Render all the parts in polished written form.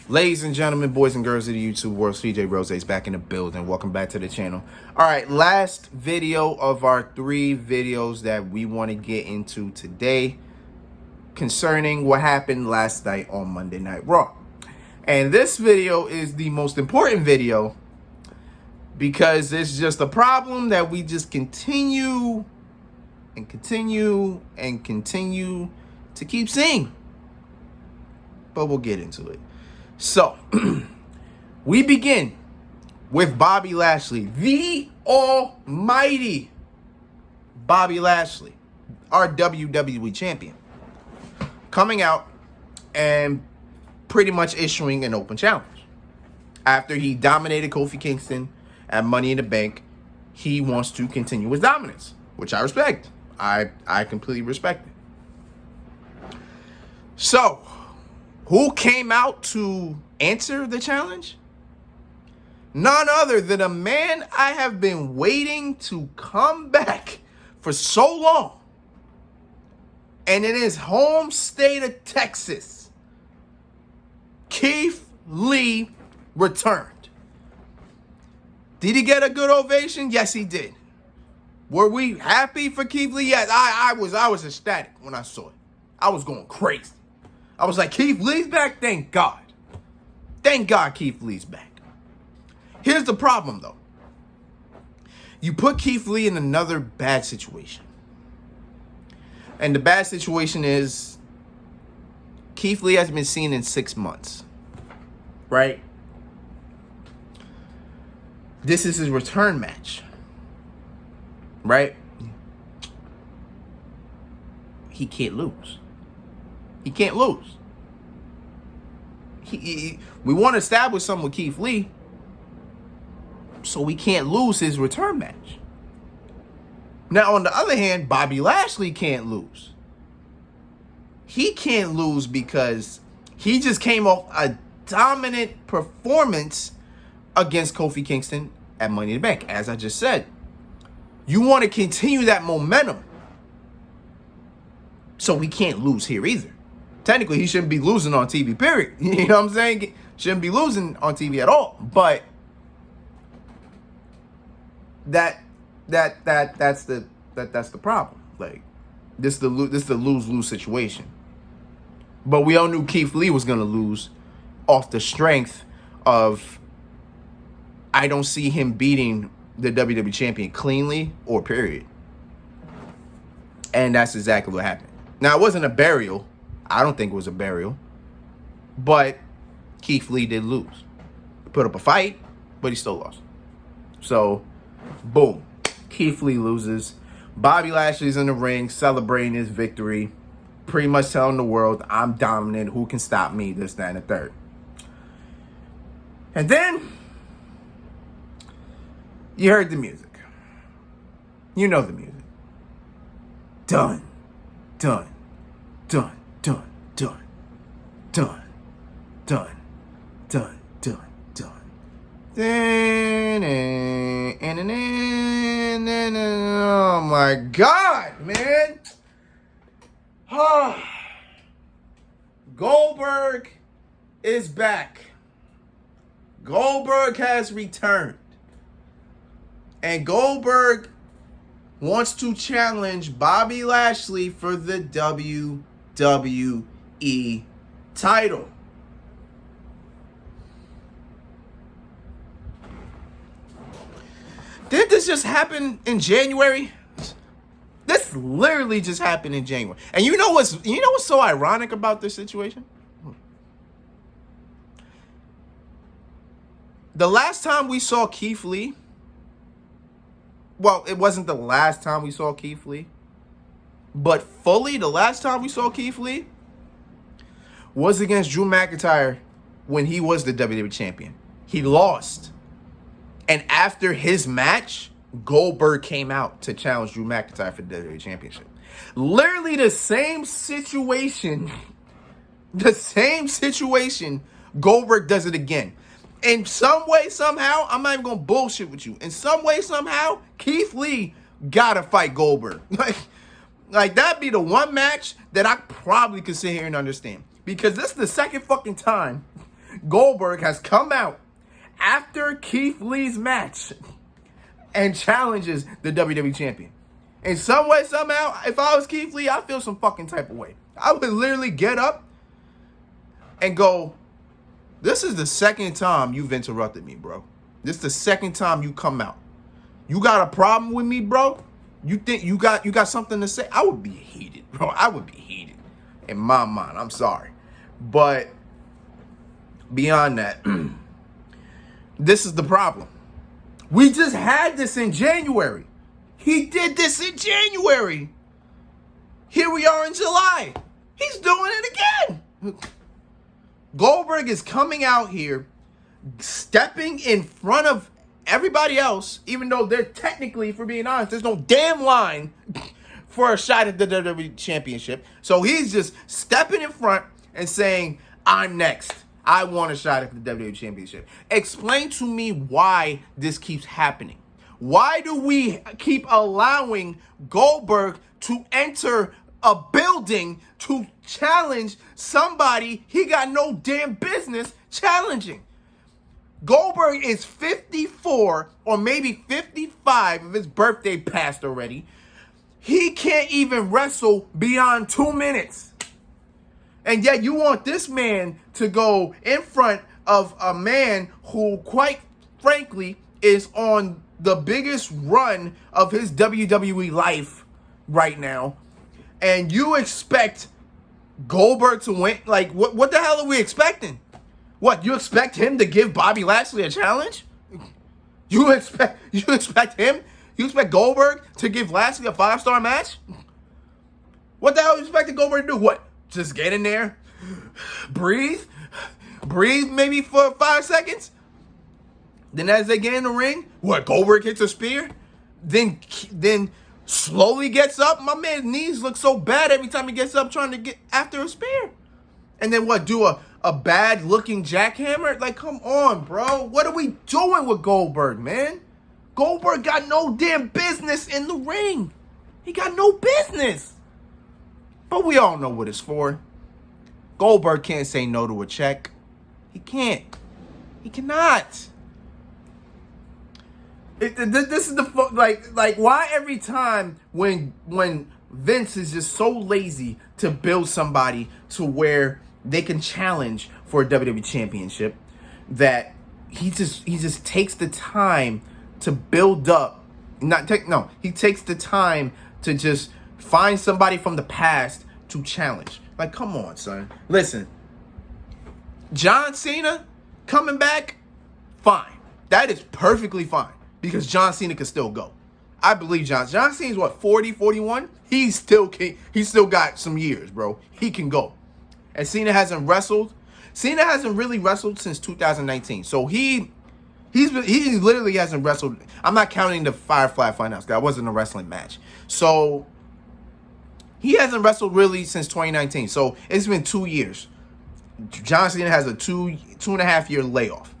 Ladies and gentlemen, boys and girls of the YouTube world, CJ Rose is back in the building. Welcome back to the channel. All right, last video of our 3 videos that we want to get into today concerning what happened last night on Monday Night Raw. And this video is the most important video because it's just a problem that we just continue and continue and continue to keep seeing. But we'll get into it. So, we begin with Bobby Lashley, the almighty Bobby Lashley, our WWE champion, coming out and pretty much issuing an open challenge. After he dominated Kofi Kingston at Money in the Bank, he wants to continue his dominance, which I respect. I completely respect it. So, who came out to answer the challenge? None other than a man I have been waiting to come back for so long. And in his home state of Texas, Keith Lee returned. Did he get a good ovation? Yes, he did. Were we happy for Keith Lee? Yes, I was ecstatic when I saw it. I was going crazy. I was like, Keith Lee's back? Thank God. Thank God Keith Lee's back. Here's the problem, though. You put Keith Lee in another bad situation. And the bad situation is Keith Lee hasn't been seen in 6 months. Right? This is his return match. Right? He can't lose. He can't lose. We want to establish something with Keith Lee, so we can't lose his return match. Now, on the other hand, Bobby Lashley can't lose. He can't lose because he just came off a dominant performance against Kofi Kingston at Money in the Bank. As I just said, you want to continue that momentum, so we can't lose here either. Technically, he shouldn't be losing on TV, period. You know what I'm saying? Shouldn't be losing on TV at all. But that's the problem. Like, this is the lose-lose situation. But we all knew Keith Lee was gonna lose off the strength of I don't see him beating the WWE champion cleanly or period. And that's exactly what happened. Now, it wasn't a burial. I don't think it was a burial. But Keith Lee did lose. He put up a fight, but he still lost. So, boom. Keith Lee loses. Bobby Lashley's in the ring celebrating his victory. Pretty much telling the world, I'm dominant. Who can stop me? This, that, and the third. And then, you heard the music. You know the music. Done. Done. Done. Done, done, done, done, done, done, done. Oh my God, man. Goldberg is back. Goldberg has returned. And Goldberg wants to challenge Bobby Lashley for the WWE title. Did this just happen in January? This literally just happened in January. And you know what's so ironic about this situation? The last time we saw Keith Lee, well, it wasn't the last time we saw Keith Lee, but fully the last time we saw Keith Lee was against Drew McIntyre when he was the WWE champion. He lost. And after his match, Goldberg came out to challenge Drew McIntyre for the WWE championship. Literally the same situation. The same situation. Goldberg does it again. In some way, somehow, I'm not even going to bullshit with you. In some way, somehow, Keith Lee got to fight Goldberg. Like, that'd be the one match that I probably could sit here and understand. Because this is the second fucking time Goldberg has come out after Keith Lee's match and challenges the WWE champion. In some way, somehow, if I was Keith Lee, I'd feel some fucking type of way. I would literally get up and go, this is the second time you've interrupted me, bro. This is the second time you come out. You got a problem with me, bro? You think you got something to say? I would be heated, bro. I would be heated in my mind. I'm sorry. But beyond that, this is the problem. We just had this in January. He did this in January. Here we are in July. He's doing it again. Goldberg is coming out here, stepping in front of everybody else, even though they're technically, if we're being honest, there's no damn line for a shot at the WWE Championship. So he's just stepping in front and saying, I'm next. I want a shot at the WWE Championship. Explain to me why this keeps happening. Why do we keep allowing Goldberg to enter a building to challenge somebody he got no damn business challenging? Goldberg is 54 or maybe 55 if his birthday passed already. He can't even wrestle beyond 2 minutes. And yet you want this man to go in front of a man who, quite frankly, is on the biggest run of his WWE life right now. And you expect Goldberg to win? Like, what the hell are we expecting? What, you expect him to give Bobby Lashley a challenge? You expect him? You expect Goldberg to give Lashley a 5-star match? What the hell are you expecting Goldberg to do? What? Just get in there, breathe maybe for 5 seconds. Then as they get in the ring, what, Goldberg hits a spear? Then slowly gets up. My man's knees look so bad every time he gets up trying to get after a spear. And then what, do a bad looking jackhammer? Like, come on, bro. What are we doing with Goldberg, man? Goldberg got no damn business in the ring. He got no business. But we all know what it's for. Goldberg can't say no to a check. He can't. He cannot. This is the like why every time when Vince is just so lazy to build somebody to where they can challenge for a WWE championship, that he just takes the time to build up. He takes the time to just find somebody from the past to challenge. Like, come on, son. Listen, John Cena coming back, fine. That is perfectly fine because John Cena can still go. I believe John Cena's what, 40, 41? He still got some years, bro. He can go. And Cena hasn't wrestled. Cena hasn't really wrestled since 2019. So he literally hasn't wrestled. I'm not counting the Firefly Funhouse. That wasn't a wrestling match. So he hasn't wrestled really since 2019. So it's been 2 years. John Cena has a 2.5 year layoff.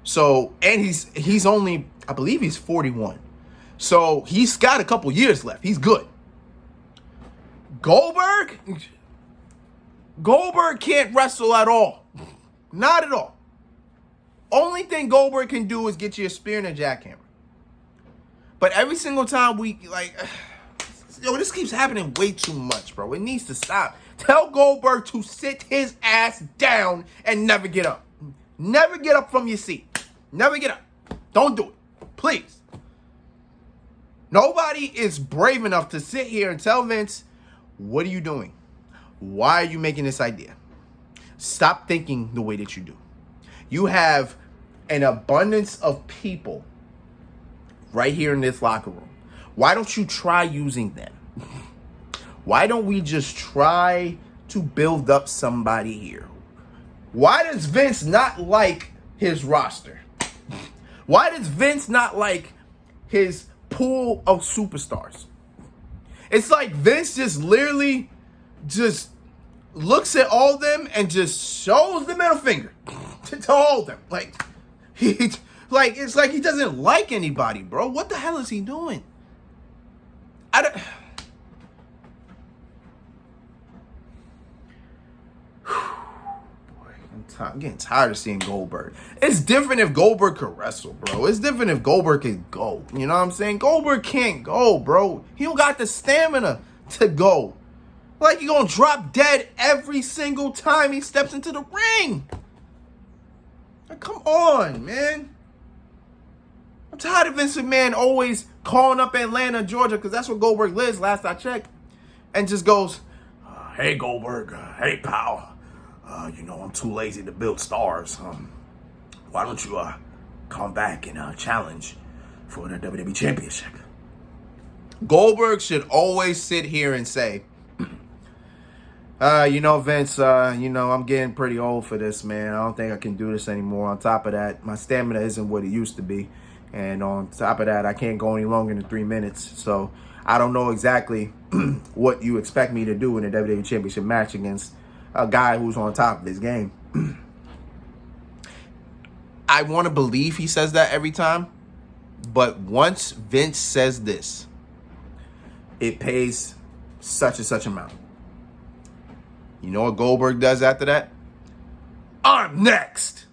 So, and he's only, I believe he's 41. So he's got a couple years left. He's good. Goldberg can't wrestle at all. Not at all. Only thing Goldberg can do is get you a spear and a jackhammer. But every single time this keeps happening way too much, bro. It needs to stop. Tell Goldberg to sit his ass down and never get up. Never get up from your seat. Never get up. Don't do it. Please. Nobody is brave enough to sit here and tell Vince, what are you doing? Why are you making this idea? Stop thinking the way that you do. You have an abundance of people right here in this locker room. Why don't you try using them? Why don't we just try to build up somebody here? Why does Vince not like his roster? Why does Vince not like his pool of superstars? It's like Vince just literally just looks at all of them and just shows the middle finger to all of them. It's like he doesn't like anybody, bro. What the hell is he doing? I'm getting tired of seeing Goldberg. It's different if Goldberg could wrestle, bro. It's different if Goldberg can go. You know what I'm saying? Goldberg can't go, bro. He don't got the stamina to go. Like, he gonna drop dead every single time he steps into the ring. Like, come on, man. I'm tired of Vince McMahon always calling up Atlanta, Georgia, because that's where Goldberg lives, last I checked, and just goes, hey, Goldberg, hey, pal. I'm too lazy to build stars. Why don't you come back and challenge for the WWE Championship? Goldberg should always sit here and say, Vince, I'm getting pretty old for this, man. I don't think I can do this anymore. On top of that, my stamina isn't what it used to be. And on top of that, I can't go any longer than 3 minutes. So I don't know exactly what you expect me to do in a WWE Championship match against a guy who's on top of his game. I want to believe he says that every time. But once Vince says this, it pays such and such amount. You know what Goldberg does after that? I'm next.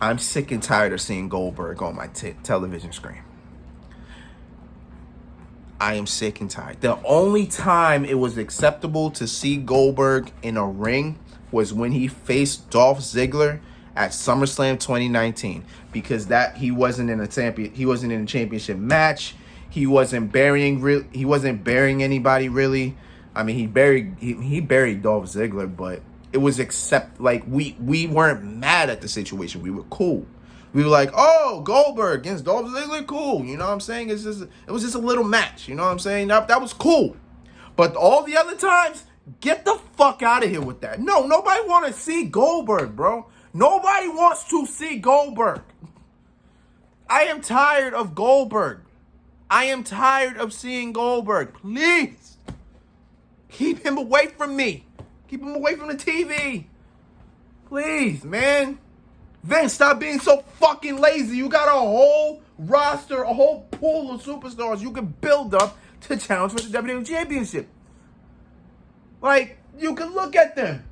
I'm sick and tired of seeing Goldberg on my television screen. I am sick and tired. The only time it was acceptable to see Goldberg in a ring was when he faced Dolph Ziggler at SummerSlam 2019, because that he wasn't in a championship match. He wasn't burying anybody really. I mean, he buried Dolph Ziggler, but it was we weren't mad at the situation. We were cool. We were like, oh, Goldberg against Dolph Ziggler, cool. You know what I'm saying? It was just a little match. You know what I'm saying? That was cool. But all the other times, get the fuck out of here with that. No, nobody want to see Goldberg, bro. Nobody wants to see Goldberg. I am tired of Goldberg. I am tired of seeing Goldberg. Please, keep him away from me. Keep him away from the TV. Please, man. Vince, stop being so fucking lazy. You got a whole roster, a whole pool of superstars you can build up to challenge for the WWE Championship. Like, you can look at them.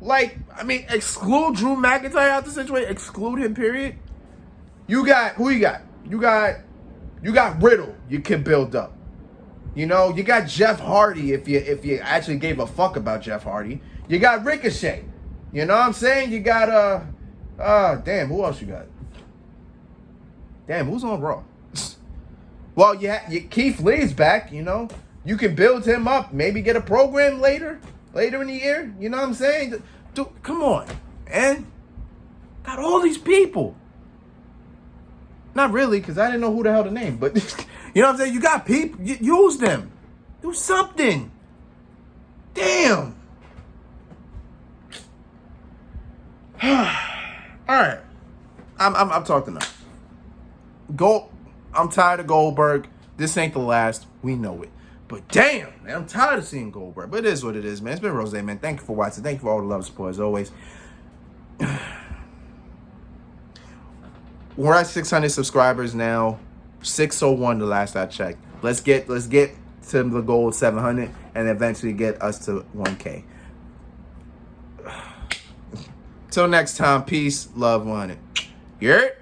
Like, I mean, exclude Drew McIntyre out the situation. Exclude him, period. You got, who you got? You got Riddle you can build up. You know, you got Jeff Hardy if you actually gave a fuck about Jeff Hardy. You got Ricochet. You know what I'm saying? You got, damn, who else you got? Damn, who's on Raw? Well, Keith Lee's back, you know. You can build him up, maybe get a program later in the year. You know what I'm saying? Dude, come on, man. Got all these people. Not really, because I didn't know who the hell to name, but you know what I'm saying? You got people, use them. Do something. Damn. All right. I'm talking enough. I'm tired of Goldberg. This ain't the last. We know it. But damn, man, I'm tired of seeing Goldberg. But it is what it is, man. It's been Rose, man. Thank you for watching. Thank you for all the love and support, as always. We're at 600 subscribers now. 601 the last I checked. Let's get to the goal of 700 and eventually get us to 1K. Till next time, peace, love, 100. You heard?